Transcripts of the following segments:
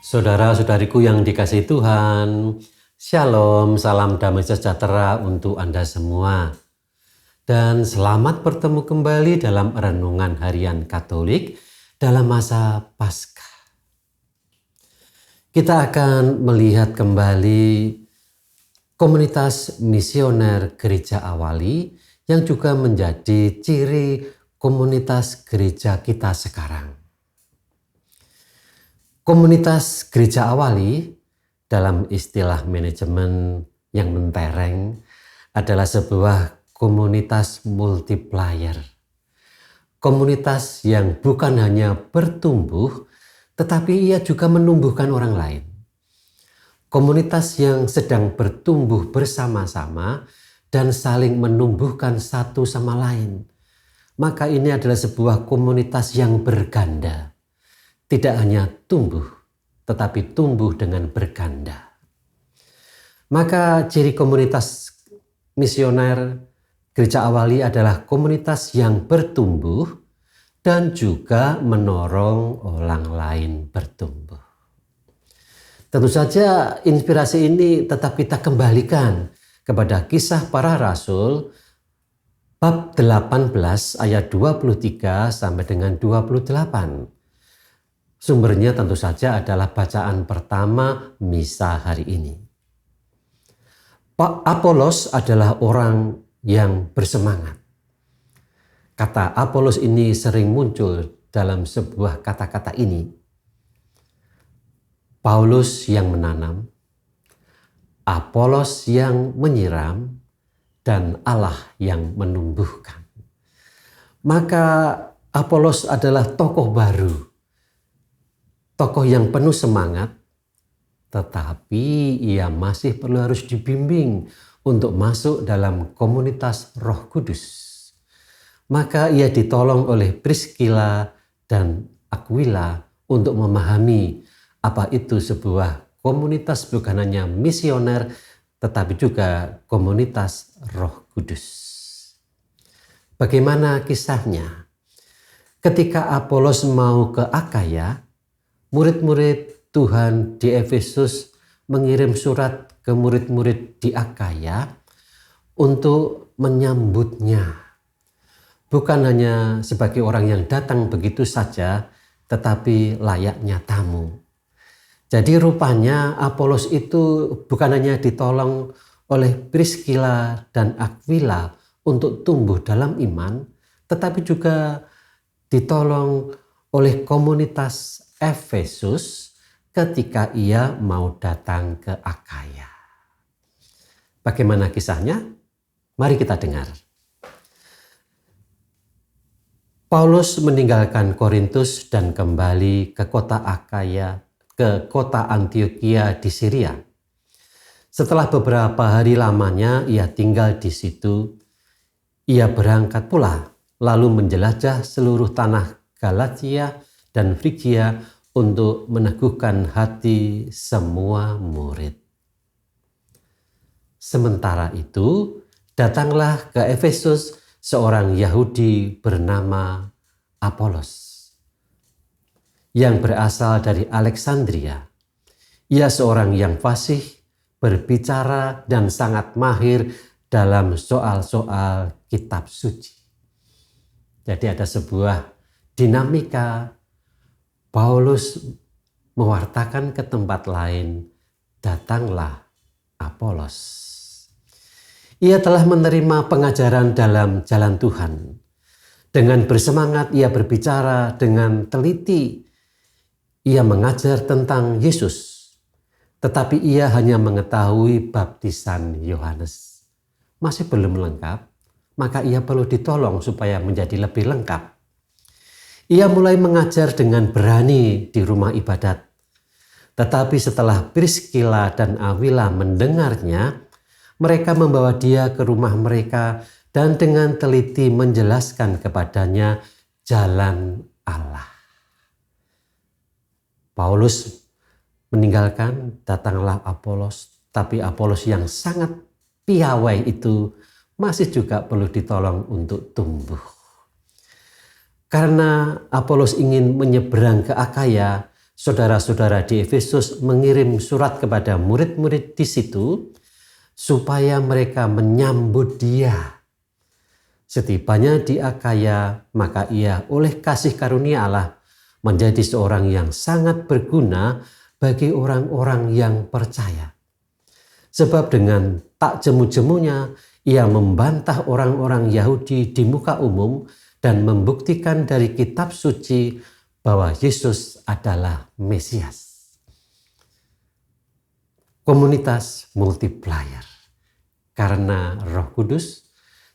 Saudara-saudariku yang dikasihi Tuhan, Shalom, salam damai sejahtera untuk Anda semua. Dan selamat bertemu kembali dalam renungan harian Katolik dalam masa Paskah. Kita akan melihat kembali komunitas misioner Gereja Awali yang juga menjadi ciri komunitas gereja kita sekarang. Komunitas Gereja Awali dalam istilah manajemen yang mentereng adalah sebuah komunitas multiplier. Komunitas yang bukan hanya bertumbuh, tetapi ia juga menumbuhkan orang lain. Komunitas yang sedang bertumbuh bersama-sama dan saling menumbuhkan satu sama lain. Maka ini adalah sebuah komunitas yang berganda. Tidak hanya tumbuh, tetapi tumbuh dengan berganda. Maka ciri komunitas misioner Gereja Awali adalah komunitas yang bertumbuh dan juga menorong orang lain bertumbuh. Tentu saja inspirasi ini tetap kita kembalikan kepada Kisah Para Rasul bab 18 ayat 23 sampai dengan 28. Sumbernya tentu saja adalah bacaan pertama misa hari ini. Pak Apolos adalah orang yang bersemangat. Kata Apolos ini sering muncul dalam sebuah kata-kata ini. Paulus yang menanam, Apolos yang menyiram, dan Allah yang menumbuhkan. Maka Apolos adalah tokoh baru. Tokoh yang penuh semangat, tetapi ia masih perlu harus dibimbing untuk masuk dalam komunitas Roh Kudus. Maka ia ditolong oleh Priscilla dan Aquila untuk memahami apa itu sebuah komunitas bukan hanya misioner, tetapi juga komunitas Roh Kudus. Bagaimana kisahnya? Ketika Apolos mau ke Akaya, murid-murid Tuhan di Efesus mengirim surat ke murid-murid di Akaya untuk menyambutnya. Bukan hanya sebagai orang yang datang begitu saja, tetapi layaknya tamu. Jadi rupanya Apolos itu bukan hanya ditolong oleh Priscilla dan Aquila untuk tumbuh dalam iman, tetapi juga ditolong oleh komunitas Efesus ketika ia mau datang ke Akaya. Bagaimana kisahnya? Mari kita dengar. Paulus meninggalkan Korintus dan kembali ke kota Akaya, ke kota Antiokhia di Syria. Setelah beberapa hari lamanya ia tinggal di situ, ia berangkat pula lalu menjelajah seluruh tanah Galatia dan Frigia untuk meneguhkan hati semua murid. Sementara itu, datanglah ke Efesus seorang Yahudi bernama Apolos yang berasal dari Alexandria. Ia seorang yang fasih, berbicara dan sangat mahir dalam soal-soal kitab suci. Jadi ada sebuah dinamika. Paulus mewartakan ke tempat lain, datanglah Apolos. Ia telah menerima pengajaran dalam jalan Tuhan. Dengan bersemangat ia berbicara dengan teliti. Ia mengajar tentang Yesus. Tetapi ia hanya mengetahui baptisan Yohanes. Masih belum lengkap, maka ia perlu ditolong supaya menjadi lebih lengkap. Ia mulai mengajar dengan berani di rumah ibadat. Tetapi setelah Priscilla dan Aquila mendengarnya, mereka membawa dia ke rumah mereka dan dengan teliti menjelaskan kepadanya jalan Allah. Paulus meninggalkan, datanglah Apolos, tapi Apolos yang sangat piawai itu masih juga perlu ditolong untuk tumbuh. Karena Apolos ingin menyeberang ke Akaya, saudara-saudara di Efesus mengirim surat kepada murid-murid di situ supaya mereka menyambut Dia. Setibanya di Akaya, maka ia oleh kasih karunia Allah menjadi seorang yang sangat berguna bagi orang-orang yang percaya. Sebab dengan tak jemu-jemunya ia membantah orang-orang Yahudi di muka umum dan membuktikan dari kitab suci bahwa Yesus adalah Mesias. Komunitas multiplier. Karena Roh Kudus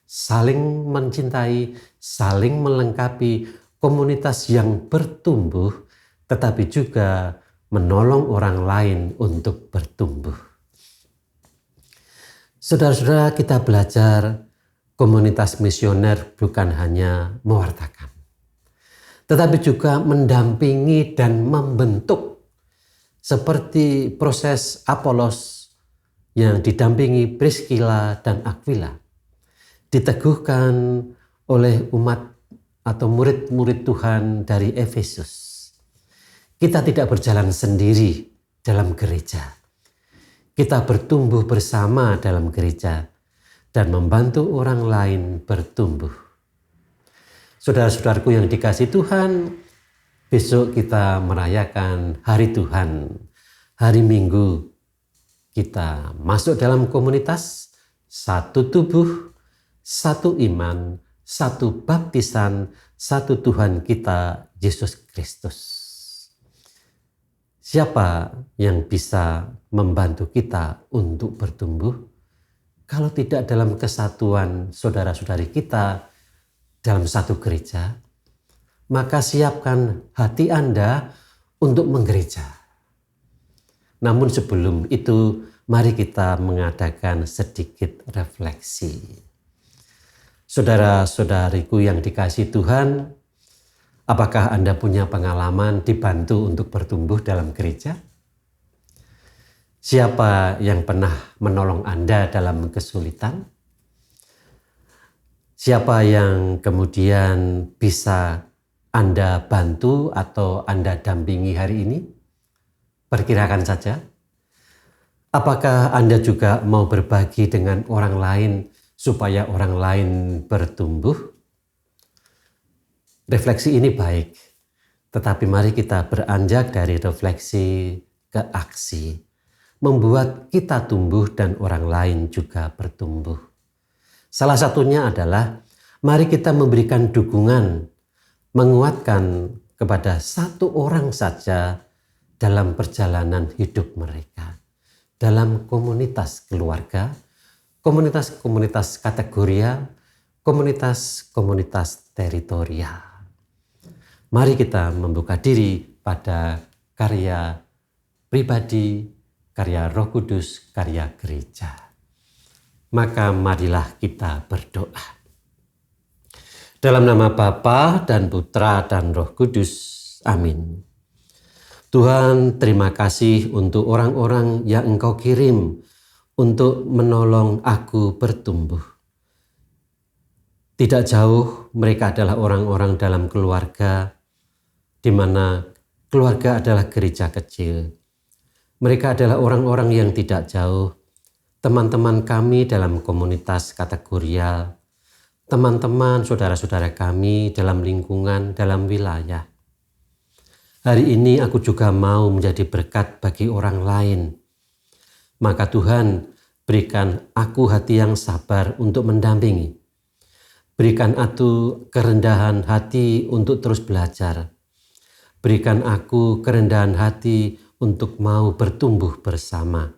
saling mencintai, saling melengkapi, komunitas yang bertumbuh tetapi juga menolong orang lain untuk bertumbuh. Saudara-saudara, kita belajar komunitas misioner bukan hanya mewartakan, tetapi juga mendampingi dan membentuk, seperti proses Apolos yang didampingi Priscilla dan Aquila, diteguhkan oleh umat atau murid-murid Tuhan dari Efesus. Kita tidak berjalan sendiri dalam gereja. Kita bertumbuh bersama dalam gereja dan membantu orang lain bertumbuh. Saudara-saudaraku yang dikasihi Tuhan, besok kita merayakan Hari Tuhan. Hari Minggu kita masuk dalam komunitas, satu tubuh, satu iman, satu baptisan, satu Tuhan kita, Yesus Kristus. Siapa yang bisa membantu kita untuk bertumbuh? Kalau tidak dalam kesatuan saudara-saudari kita dalam satu gereja, maka siapkan hati Anda untuk menggereja. Namun sebelum itu, mari kita mengadakan sedikit refleksi. Saudara-saudariku yang dikasihi Tuhan, apakah Anda punya pengalaman dibantu untuk bertumbuh dalam gereja? Siapa yang pernah menolong Anda dalam kesulitan? Siapa yang kemudian bisa Anda bantu atau Anda dampingi hari ini? Perkirakan saja. Apakah Anda juga mau berbagi dengan orang lain supaya orang lain bertumbuh? Refleksi ini baik, tetapi mari kita beranjak dari refleksi ke aksi, membuat kita tumbuh dan orang lain juga bertumbuh. Salah satunya adalah mari kita memberikan dukungan, menguatkan kepada satu orang saja dalam perjalanan hidup mereka, dalam komunitas keluarga, komunitas-komunitas kategorial, komunitas-komunitas teritorial. Mari kita membuka diri pada karya pribadi, karya Roh Kudus, karya gereja. Maka marilah kita berdoa. Dalam nama Bapa dan Putra dan Roh Kudus. Amin. Tuhan, terima kasih untuk orang-orang yang Engkau kirim untuk menolong aku bertumbuh. Tidak jauh, mereka adalah orang-orang dalam keluarga, di mana keluarga adalah gereja kecil. Mereka adalah orang-orang yang tidak jauh, teman-teman kami dalam komunitas kategorial, teman-teman saudara-saudara kami dalam lingkungan, dalam wilayah. Hari ini aku juga mau menjadi berkat bagi orang lain. Maka Tuhan, berikan aku hati yang sabar untuk mendampingi. Berikan aku kerendahan hati untuk terus belajar. Berikan aku kerendahan hati untuk mau bertumbuh bersama.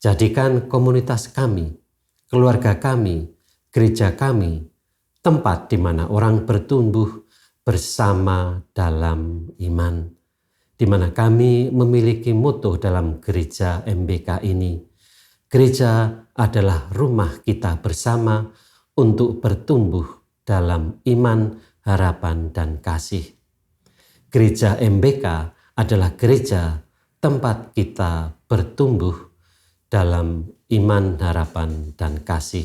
Jadikan komunitas kami, keluarga kami, gereja kami, tempat di mana orang bertumbuh bersama dalam iman. Di mana kami memiliki moto dalam gereja MBK ini. Gereja adalah rumah kita bersama untuk bertumbuh dalam iman, harapan, dan kasih. Gereja MBK adalah gereja tempat kita bertumbuh dalam iman, harapan, dan kasih.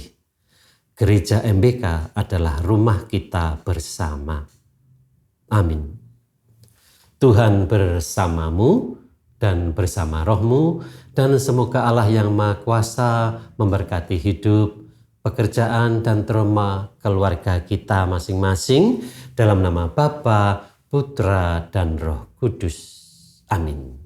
Gereja MBK adalah rumah kita bersama. Amin. Tuhan bersamamu dan bersama rohmu, dan semoga Allah yang Maha Kuasa memberkati hidup, pekerjaan, dan trauma keluarga kita masing-masing, dalam nama Bapa, Putra, dan Roh Kudus. Amin.